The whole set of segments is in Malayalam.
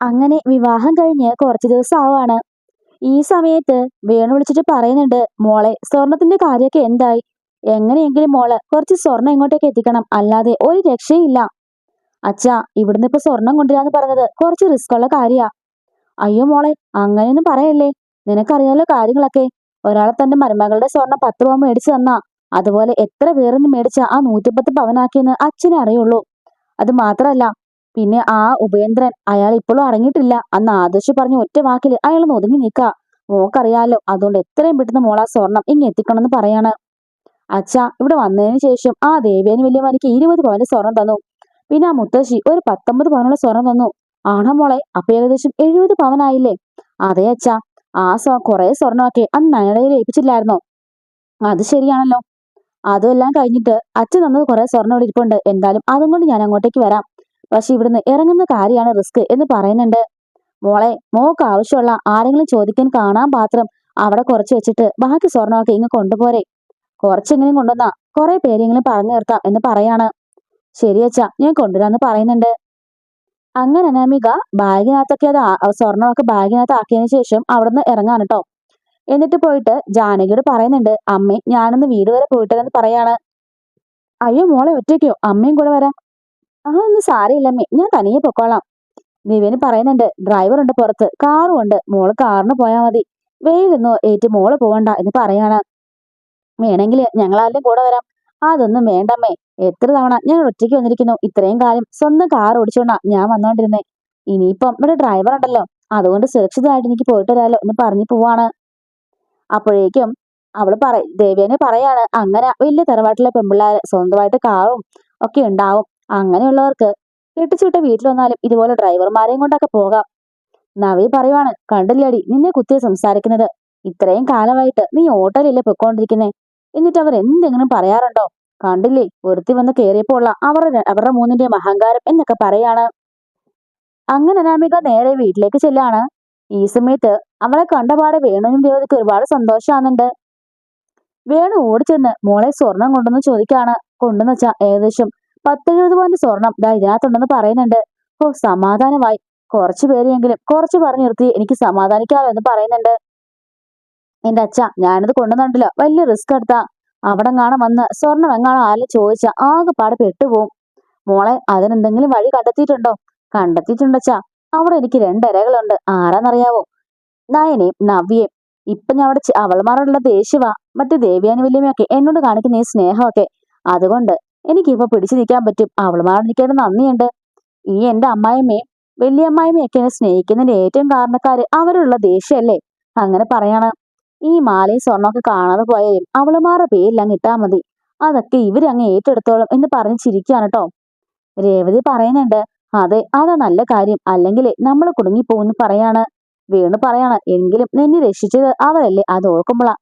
അങ്ങനെ വിവാഹം കഴിഞ്ഞ് കുറച്ചു ദിവസം ആവാണ്. ഈ സമയത്ത് വേണു വിളിച്ചിട്ട് പറയുന്നുണ്ട്, മോളെ സ്വർണത്തിന്റെ കാര്യമൊക്കെ എന്തായി? എങ്ങനെയെങ്കിലും മോള് കുറച്ച് സ്വർണം ഇങ്ങോട്ടേക്ക് എത്തിക്കണം, അല്ലാതെ ഒരു രക്ഷയില്ല. അച്ഛാ, ഇവിടുന്ന് ഇപ്പൊ സ്വർണം കൊണ്ടുവരാന്ന് പറഞ്ഞത് കുറച്ച് റിസ്ക് ഉള്ള കാര്യാ. അയ്യോ മോളെ, അങ്ങനെയൊന്നും പറയല്ലേ. നിനക്കറിയാലോ കാര്യങ്ങളൊക്കെ. ഒരാളെ തന്റെ മരുമകളുടെ സ്വർണം 10 പവൻ മേടിച്ചു തന്നാ അതുപോലെ എത്ര പേരൊന്നും മേടിച്ച ആ 110 പവനാക്കിയെന്ന് അച്ഛനെ അറിയുള്ളൂ. അത് മാത്രല്ല, പിന്നെ ആ ഉപേന്ദ്രൻ, അയാൾ ഇപ്പോഴും അടങ്ങിയിട്ടില്ല. അന്ന് ആദർശ് പറഞ്ഞ ഒറ്റ വാക്കില് അയാൾ ഒതുങ്ങി നിൽക്കാ. മോക്കറിയാലോ, അതുകൊണ്ട് എത്രയും പെട്ടെന്ന് മോളാ സ്വർണം ഇങ്ങ് എത്തിക്കണമെന്ന് പറയാണ്. അച്ഛാ, ഇവിടെ വന്നതിന് ശേഷം ആ ദേവേനി വലിയമ്മനിക്ക് 20 പവന്റെ സ്വർണം തന്നു. പിന്നെ ആ മുത്തശ്ശി ഒരു 19 പവനുള്ള സ്വർണം തന്നു. ആണോ മോളെ? അപ്പൊ ഏകദേശം 70 പവനായില്ലേ? അതെ അച്ഛാ, ആ കുറെ സ്വർണ്ണമൊക്കെ അന്ന് നയനയിൽ ഏൽപ്പിച്ചില്ലായിരുന്നോ? അത് ശരിയാണല്ലോ. അതുമെല്ലാം കഴിഞ്ഞിട്ട് അച്ഛൻ തന്നത് കുറെ സ്വർണ്ണം ഇവിടെ ഇരിപ്പുണ്ട്. എന്തായാലും അതും കൊണ്ട് ഞാൻ അങ്ങോട്ടേക്ക് വരാം. പക്ഷെ ഇവിടുന്ന് ഇറങ്ങുന്ന കാര്യമാണ് റിസ്ക് എന്ന് പറയുന്നുണ്ട്. മോളെ, മോക്ക് ആവശ്യമുള്ള ആരെങ്കിലും ചോദിക്കാൻ കാണാൻ പാത്രം അവിടെ കുറച്ച് വെച്ചിട്ട് ബാക്കി സ്വർണ്ണമൊക്കെ ഇങ്ങ് കൊണ്ടുപോരെ. കുറച്ചെങ്കിലും കൊണ്ടുവന്നാ കുറെ പേരെങ്കിലും പറഞ്ഞു തീർക്കാം എന്ന് പറയാണ്. ശരിയച്ചാ, ഞാൻ കൊണ്ടുവരാന്ന് പറയുന്നുണ്ട്. അങ്ങനെ അനാമിക ബാഗിനകത്തൊക്കെ സ്വർണ്ണമൊക്കെ ബാഗിനകത്ത് ആക്കിയതിനു ശേഷം അവിടുന്ന് ഇറങ്ങാണ് കേട്ടോ. എന്നിട്ട് പോയിട്ട് ജാനകിയോട് പറയുന്നുണ്ട്, അമ്മേ ഞാനൊന്ന് വീട് വരെ പോയിട്ടെന്ന് പറയാണ്. അയ്യോ മോളെ, ഒറ്റയ്ക്കോ? അമ്മയും കൂടെ വരാം. ഒന്നും സാരയില്ലമ്മേ, ഞാൻ തനിയെ പൊക്കോളാം. ദിവ്യന് പറയുന്നുണ്ട്, ഡ്രൈവർ ഉണ്ട് പുറത്ത്, കാറും ഉണ്ട്, മോള് കാറിന് പോയാൽ മതി. വെയിലൊന്നും ഏറ്റ് മോള് പോവണ്ട എന്ന് പറയാണ്. വേണമെങ്കിൽ ഞങ്ങളാരും കൂടെ വരാം. അതൊന്നും വേണ്ടമ്മേ, എത്ര തവണ ഞാൻ ഒറ്റയ്ക്ക് വന്നിരിക്കുന്നു. ഇത്രയും കാലം സ്വന്തം കാർ ഓടിച്ചോണ്ടാ ഞാൻ വന്നോണ്ടിരുന്നേ. ഇനിയിപ്പം ഇവിടെ ഡ്രൈവർ ഉണ്ടല്ലോ, അതുകൊണ്ട് സുരക്ഷിതമായിട്ട് എനിക്ക് പോയിട്ട് വരാലോ എന്ന് പറഞ്ഞു പോവാണ്. അപ്പോഴേക്കും ദേവേനെ പറയാണ്, അങ്ങനെ വലിയ തറവാട്ടിലെ പെമ്പിള്ളാര് സ്വന്തമായിട്ട് കാറും ഒക്കെ ഉണ്ടാവും. അങ്ങനെയുള്ളവർക്ക് കെട്ടിച്ചുവിട്ട വീട്ടിൽ വന്നാലും ഇതുപോലെ ഡ്രൈവർമാരെയും കൊണ്ടൊക്കെ പോകാം. നവി പറയുവാണ്, കണ്ടില്ലേടി നിന്നെ കുത്തിയെ സംസാരിക്കുന്നത്. ഇത്രയും കാലമായിട്ട് നീ ഓട്ടോയിലല്ലേ പൊയ്ക്കൊണ്ടിരിക്കുന്നേ, എന്നിട്ട് അവർ എന്തെങ്കിലും പറയാറുണ്ടോ? കണ്ടില്ലേ, ഒരുത്തി വന്ന് കയറിയപ്പോൾ ഉള്ള അവരുടെ മൂന്നിന്റെയും അഹങ്കാരം എന്നൊക്കെ പറയാണ്. അങ്ങനെ അനാമിക നേരെ വീട്ടിലേക്ക് ചെല്ലാണ്. ഈ സമയത്ത് അവളെ കണ്ടപാടെ വേണുവിനും ദേവതയ്ക്ക് ഒരുപാട് സന്തോഷമാകുന്നുണ്ട്. വേണു ഓടിച്ചെന്ന് മോളെ സ്വർണം കൊണ്ടെന്ന് ചോദിക്കാണ്. കൊണ്ടെന്ന് വെച്ചാ ഏകദേശം 10-70 പവന്റെ സ്വർണം ദാ ഇതിനകത്തുണ്ടെന്ന് പറയുന്നുണ്ട്. ഓ, സമാധാനമായി. കുറച്ചു പേരെങ്കിലും കുറച്ച് പറഞ്ഞു നിർത്തി എനിക്ക് സമാധാനിക്കാമോ എന്ന് പറയുന്നുണ്ട്. എന്റെ അച്ഛ, ഞാനത് കൊണ്ടുവന്നിട്ടില്ല, വലിയ റിസ്ക് എടുത്താ. അവിടെ കാണാൻ വന്ന് സ്വർണം എങ്ങാനും ആരും ചോദിച്ചാ ആകെപ്പാടെ പെട്ടുപോകും. മോളെ, അതിനെന്തെങ്കിലും വഴി കണ്ടെത്തിയിട്ടുണ്ടോ? കണ്ടെത്തിയിട്ടുണ്ടച്ചാ. അവിടെ എനിക്ക് 2 ഇരകളുണ്ട്. ആരാന്നറിയാവോ? നയനെയും നവ്യയും. ഇപ്പൊ ഞാൻ അവിടെ അവൾമാരോടുള്ള ദേഷ്യവാ. മറ്റു ദേവ്യാനി വല്യമ്മയൊക്കെ എന്നോട് കാണിക്കുന്ന ഈ സ്നേഹമൊക്കെ. അതുകൊണ്ട് എനിക്കിപ്പോ പിടിച്ചു നിൽക്കാൻ പറ്റും. അവൾമാരോട് എനിക്കൊരു നന്ദിയുണ്ട്. ഈ എന്റെ അമ്മായിമ്മയും വലിയമ്മായിമ്മയൊക്കെ എന്നെ സ്നേഹിക്കുന്നതിന്റെ ഏറ്റവും കാരണക്കാര് അവരുള്ള ദേഷ്യമല്ലേ? അങ്ങനെ പറയണം. ഈ മാലയും സ്വർണ്ണമൊക്കെ കാണാതെ പോയാലും അവളുമാരുടെ പേരിൽ അങ്ങ് ഇട്ടാ മതി. അതൊക്കെ ഇവരങ്ങ് ഏറ്റെടുത്തോളും എന്ന് പറഞ്ഞ് ചിരിക്കാണ് കേട്ടോ. രേവതി പറയുന്നുണ്ട്, അതെ, അതാ നല്ല കാര്യം, അല്ലെങ്കിൽ നമ്മൾ കുടുങ്ങിപ്പോന്ന് പറയാണ്. വേണു പറയാണ്, എങ്കിലും നിന്നെ രക്ഷിച്ചത് അവരല്ലേ, അത് ഓർക്കുമ്പോളാ.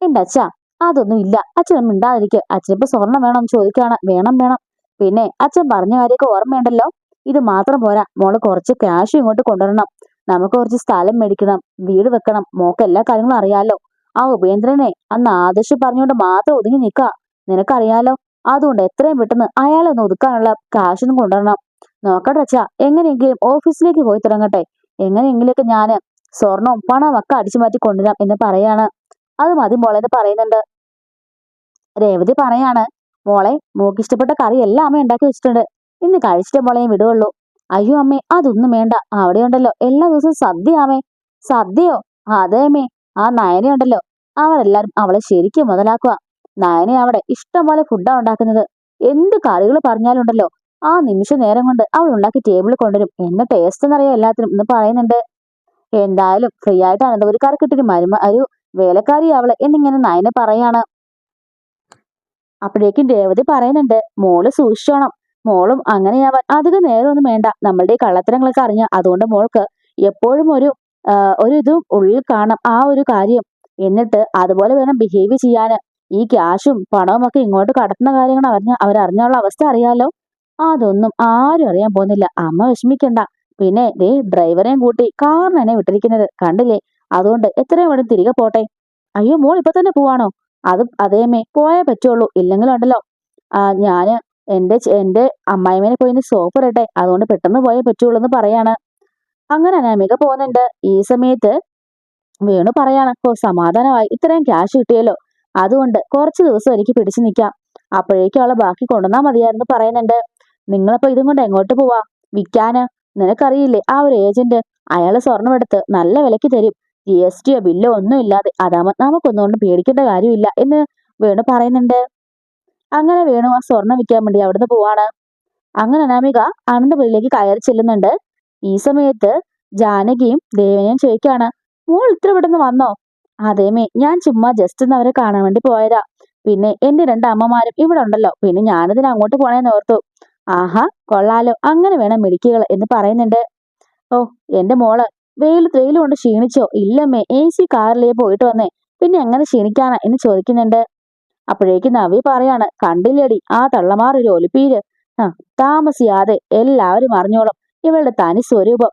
എന്റെ അച്ഛാ, അതൊന്നും ഇല്ല. അച്ഛനും മിണ്ടാതിരിക്കുക. അച്ഛനിപ്പോ സ്വർണം വേണം ചോദിക്കാണ്. വേണം വേണം. പിന്നെ അച്ഛൻ പറഞ്ഞ കാര്യമൊക്കെ ഓർമ്മയുണ്ടല്ലോ. ഇത് മാത്രം പോരാ, മോള് കുറച്ച് ക്യാഷ് ഇങ്ങോട്ട് കൊണ്ടുവരണം. നമുക്ക് കുറച്ച് സ്ഥലം മേടിക്കണം, വീട് വെക്കണം. മോക്ക് എല്ലാ കാര്യങ്ങളും അറിയാലോ. ആ ഉപേന്ദ്രനെ അന്ന് ആദർശ് പറഞ്ഞുകൊണ്ട് മാത്രം ഒതുങ്ങി നിൽക്കാ, നിനക്കറിയാലോ. അതുകൊണ്ട് എത്രയും പെട്ടെന്ന് അയാളെ ഒന്ന് ഒതുക്കാനുള്ള കാശൊന്നും കൊണ്ടുവരണം. നോക്കട്ടെ അച്ഛാ, എങ്ങനെയെങ്കിലും ഓഫീസിലേക്ക് പോയി തുടങ്ങട്ടെ. എങ്ങനെയെങ്കിലൊക്കെ ഞാന് സ്വർണവും പണവും ഒക്കെ അടിച്ചു മാറ്റി കൊണ്ടുവരാം എന്ന് പറയാണ്. അത് മതി മോളെ എന്ന് പറയുന്നുണ്ട്. രേവതി പറയാണ്, മോളെ മോക്ക് ഇഷ്ടപ്പെട്ട കറി എല്ലാം അമ്മ ഉണ്ടാക്കി വെച്ചിട്ടുണ്ട്. ഇന്ന് കഴിച്ചിട്ടേ മോളെ വിടുള്ളൂ. അയ്യോ അമ്മേ, അതൊന്നും വേണ്ട. അവിടെ ഉണ്ടല്ലോ എല്ലാ ദിവസവും സദ്യ ആമേ. സദ്യയോ? അതെ അമ്മേ. ആ നയനയുണ്ടല്ലോ, അവരെല്ലാരും അവളെ ശരിക്കും മുതലാക്കുക. നയന അവിടെ ഇഷ്ടം പോലെ ഫുഡാ ഉണ്ടാക്കുന്നത്. എന്ത് കറികൾ പറഞ്ഞാലുണ്ടല്ലോ, ആ നിമിഷ നേരം കൊണ്ട് അവൾ ഉണ്ടാക്കി ടേബിളിൽ കൊണ്ടുവരും. എന്ന ടേസ്റ്റ് എന്നറിയാം എല്ലാത്തിനും എന്ന് പറയുന്നുണ്ട്. എന്തായാലും ഫ്രീ ആയിട്ട് അനന്തപുരിക്കാർ കിട്ടിയൊരു ഒരു വേലക്കാരി അവള് എന്നിങ്ങനെ നയന പറയാണ്. അപ്പോഴേക്കും രേവതി പറയുന്നുണ്ട്, മോള് സൂക്ഷിച്ചോണം. മോളും അങ്ങനെയാവാൻ അധികം നേരമൊന്നും വേണ്ട. നമ്മളുടെ ഈ കള്ളത്തരങ്ങളൊക്കെ അറിഞ്ഞ, അതുകൊണ്ട് മോൾക്ക് എപ്പോഴും ഒരു ഇതും ഉള്ളിൽ കാണാം, ആ ഒരു കാര്യം. എന്നിട്ട് അതുപോലെ വേണം ബിഹേവ് ചെയ്യാന്. ഈ ക്യാഷും പണവും ഒക്കെ ഇങ്ങോട്ട് കടത്തുന്ന കാര്യങ്ങൾ അവരറിഞ്ഞുള്ള അവസ്ഥ അറിയാലോ. അതൊന്നും ആരും അറിയാൻ പോകുന്നില്ല. അമ്മ വിഷമിക്കണ്ട. പിന്നെ ദേ ഡ്രൈവറെയും കൂട്ടി കാറിന് തന്നെ വിട്ടിരിക്കുന്നത് കണ്ടില്ലേ. അതുകൊണ്ട് എത്രയും വേണം തിരികെ പോട്ടെ. അയ്യോ, മോൾ ഇപ്പൊ തന്നെ പോവാണോ? അതേമേ, പോയേ പറ്റുള്ളൂ. ഇല്ലെങ്കിലുണ്ടല്ലോ ഞാന് എന്റെ അമ്മായിമ്മേനെ പോയി സോപ്പ് ഇടട്ടെ. അതുകൊണ്ട് പെട്ടെന്ന് പോയേ പറ്റുള്ളൂ എന്ന് പറയാണ്. അങ്ങനെ അനാമിക പോകുന്നുണ്ട്. ഈ സമയത്ത് വേണു പറയാണ്, ഓ സമാധാനമായി, ഇത്രയും ക്യാഷ് കിട്ടിയല്ലോ, അതുകൊണ്ട് കുറച്ച് ദിവസം എനിക്ക് പിടിച്ചു നിൽക്കാം, അപ്പോഴേക്കും അവളെ ബാക്കി കൊണ്ടുവന്നാ മതിയായിരുന്നു പറയുന്നുണ്ട്. നിങ്ങളപ്പോ ഇതും കൊണ്ട് എങ്ങോട്ട് പോവാ? വിൽക്കാന്? നിനക്കറിയില്ലേ ആ ഒരു ഏജന്റ്, അയാള് സ്വർണം എടുത്ത് നല്ല വിലക്ക് തരും, GST ബില്ലോ ഒന്നും ഇല്ലാതെ, അതാവുമ്പോ നമുക്കൊന്നുകൊണ്ടും പേടിക്കേണ്ട കാര്യമില്ല എന്ന് വേണു പറയുന്നുണ്ട്. അങ്ങനെ വേണു ആ സ്വർണം വിൽക്കാൻ വേണ്ടി അവിടുന്ന് പോവാണ്. അങ്ങനെ അനാമിക അനന്തപുരിയിലേക്ക് കയറി ചെല്ലുന്നുണ്ട്. ഈ സമയത്ത് ജാനകിയും ദേവനെയും ചോദിക്കാണ്, മോൾ ഇത്ര പെട്ടെന്ന് വന്നോ? അതേമേ, ഞാൻ ചുമ്മാ ജസ്റ്റ് ഒന്ന് അവരെ കാണാൻ വേണ്ടി പോയതാ. പിന്നെ എന്റെ രണ്ട് അമ്മമാരും ഇവിടെ ഉണ്ടല്ലോ, പിന്നെ ഞാനിതിന് അങ്ങോട്ട് പോണേന്ന് ഓർത്തു. ആഹാ, കൊള്ളാലോ, അങ്ങനെ വേണം മിടുക്കികൾ എന്ന് പറയുന്നുണ്ട്. ഓ എന്റെ മോള് വെയിൽ കൊണ്ട് ക്ഷീണിച്ചോ? ഇല്ലമ്മേ, AC കാറിലേ പോയിട്ട് വന്നേ, പിന്നെ എങ്ങനെ ക്ഷീണിക്കാനാ എന്ന് ചോദിക്കുന്നുണ്ട്. അപ്പോഴേക്കും നവി പറയാണ്, കണ്ടില്ലേടി ആ തള്ളമാർ ഒരു ഒലിപ്പീര്, ആ താമസിയാതെ എല്ലാവരും അറിഞ്ഞോളും ഇവളുടെ തനി സ്വരൂപം.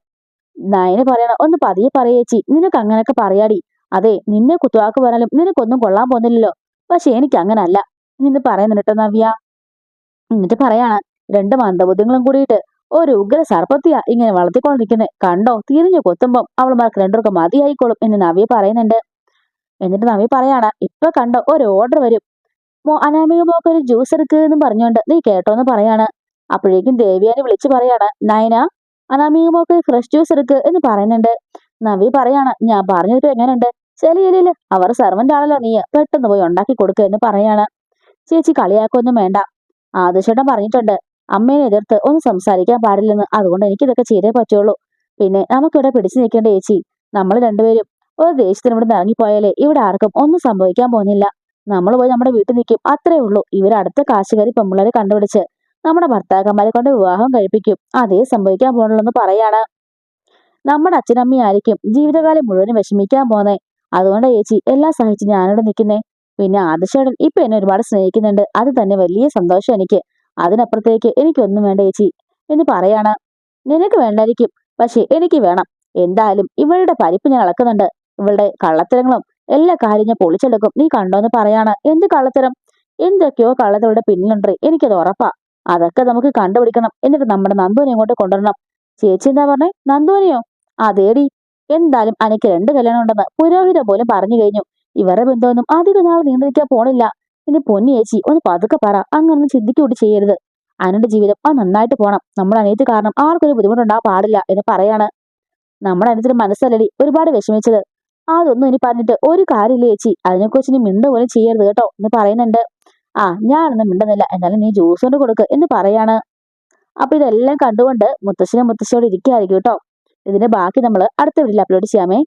നയന് പറയണ, ഒന്ന് പതിയെ പറയേച്ചി, നിനക്ക് അങ്ങനൊക്കെ പറയാടി. അതെ, നിന്നെ കുത്തുവാക്ക് പറഞ്ഞാലും നിനക്കൊന്നും കൊള്ളാൻ പോകുന്നില്ലല്ലോ, പക്ഷെ എനിക്ക് അങ്ങനല്ല എന്ന് പറയുന്നുണ്ട് കേട്ടോ നവ്യ. എന്നിട്ട് പറയാണ്, രണ്ട് മന്ദബുദ്ധികളും കൂടിയിട്ട് ഒരു ഉഗ്ര സർപ്പത്തിയാ ഇങ്ങനെ വളർത്തിക്കൊണ്ടിരിക്കുന്നത്, കണ്ടോ, തിരിഞ്ഞു കൊത്തുമ്പം അവളുമാർക്ക് രണ്ടുപേർക്കും മതിയായിക്കോളും എന്ന് നവ്യ പറയുന്നുണ്ട്. എന്നിട്ട് നവ്യ പറയാണ്, ഇപ്പൊ കണ്ടോ ഒരു ഓർഡർ വരും, അനാമിക മോക്ക് ഒരു ജ്യൂസ് എടുക്കുന്നും പറഞ്ഞോണ്ട്, നീ കേട്ടോന്ന് പറയാണ്. അപ്പോഴേക്കും ദേവിയാനെ വിളിച്ചു പറയാണ്, Nayana Anamika mock fresh juice എടുക്ക് എന്ന് പറയുന്നുണ്ട്. നവി പറയാണ്, ഞാൻ പറഞ്ഞിട്ട് എങ്ങനെയുണ്ട്, ചെലിയലില് അവർ സെർവന്റ് ആണല്ലോ, നീ പെട്ടെന്ന് പോയി ഉണ്ടാക്കി കൊടുക്കുക എന്ന് പറയാണ്. ചേച്ചി കളിയാക്കൊന്നും വേണ്ട, ആദർശേട്ടൻ പറഞ്ഞിട്ടുണ്ട് അമ്മേനെ എതിർത്ത് ഒന്നും സംസാരിക്കാൻ പാടില്ലെന്ന്, അതുകൊണ്ട് എനിക്കിതൊക്കെ ചെയ്തേ പറ്റുള്ളൂ. പിന്നെ നമുക്കിവിടെ പിടിച്ചു നിൽക്കേണ്ട ചേച്ചി, നമ്മൾ രണ്ടുപേരും ഒരു ദേഷ്യത്തിന് ഇവിടെ ഇറങ്ങിപ്പോയാലേ ഇവിടെ ആർക്കും ഒന്നും സംഭവിക്കാൻ പോകുന്നില്ല, നമ്മൾ പോയി നമ്മുടെ വീട്ടിൽ നിൽക്കും, അത്രേ ഉള്ളൂ. ഇവരടുത്ത കാശുകാരി പെമ്പിള്ളേരെ കണ്ടുപിടിച്ച് നമ്മുടെ ഭർത്താക്കന്മാരെ കൊണ്ട് വിവാഹം കഴിപ്പിക്കും, അതേ സംഭവിക്കാൻ പോകുന്നുള്ളൂ എന്ന് പറയാണ്. നമ്മുടെ അച്ഛനമ്മയായിരിക്കും ജീവിതകാലം മുഴുവനും വിഷമിക്കാൻ പോന്നേ, അതുകൊണ്ട് ചേച്ചി എല്ലാം സഹിച്ച് ഞാനിവിടെ നിൽക്കുന്നേ. പിന്നെ ആദർശേട്ടൻ ഇപ്പൊ എന്നെ ഒരുപാട് സ്നേഹിക്കുന്നുണ്ട്, അത് തന്നെ വലിയ സന്തോഷം എനിക്ക്, അതിനപ്പുറത്തേക്ക് എനിക്കൊന്നും വേണ്ട ചേച്ചി എന്ന് പറയാണ്. നിനക്ക് വേണ്ടായിരിക്കും, പക്ഷെ എനിക്ക് വേണം. എന്തായാലും ഇവളുടെ പരിപ്പ് ഞാൻ അളക്കുന്നുണ്ട്, ഇവളുടെ കള്ളത്തരങ്ങളും എല്ലാ കാര്യം ഞാൻ പൊളിച്ചെടുക്കും, നീ കണ്ടോന്ന് പറയാണ്. എന്ത് കള്ളത്തരം? എന്തൊക്കെയോ കള്ളത്തരുടെ പിന്നിലുണ്ട്, എനിക്കത് ഉറപ്പാ. അതൊക്കെ നമുക്ക് കണ്ടുപിടിക്കണം, എന്നിട്ട് നമ്മുടെ നന്ദുവിനെ ഇങ്ങോട്ട് കൊണ്ടുവരണം. ചേച്ചി എന്താ പറഞ്ഞേ? നന്ദുവിനെയോ? അതേടി, എന്തായാലും അനക്ക് രണ്ട് കല്യാണം ഉണ്ടെന്ന് പുരോഹിതൻ പോലും പറഞ്ഞു കഴിഞ്ഞു, ഇവരുടെ ബന്ധമൊന്നും അധികം നാൾ നീണ്ടു നിൽക്കാൻ പോണില്ല. ഇനി പൊന്നി ചേച്ചി ഒന്ന് പതുക്കെ പറ, അങ്ങനെ ചിന്തിക്കൂട്ടി ചെയ്യരുത്, അനന്റെ ജീവിതം അത് നന്നായിട്ട് പോണം, നമ്മുടെ അനിയത്തി കാരണം ആർക്കൊരു ബുദ്ധിമുട്ടുണ്ടാകാൻ പാടില്ല എന്ന് പറയാണ്. നമ്മുടെ അനിയത്തിന് മനസ്സല്ലടി ഒരുപാട് വിഷമിച്ചത്, അതൊന്നും ഇനി പറഞ്ഞിട്ട് ഒരു കാര്യമില്ല ചേച്ചി, അതിനെക്കുറിച്ച് ഇനി മിണ്ട പോലും ചെയ്യരുത് കേട്ടോ എന്ന് പറയുന്നുണ്ട്. ആ ഞാനൊന്നും മിണ്ടുന്നില്ല, എന്നാലും നീ ജ്യൂസ് കൊണ്ട് കൊടുക്ക് എന്ന് പറയാണ്. അപ്പൊ ഇതെല്ലാം കണ്ടുകൊണ്ട് മുത്തശ്ശനും മുത്തശ്ശിയോട് ഇരിക്കുകയായിരിക്കും കേട്ടോ. ഇതിന്റെ ബാക്കി നമ്മൾ അടുത്ത വീഡിയോയിൽ അപ്ലോഡ് ചെയ്യാമേ.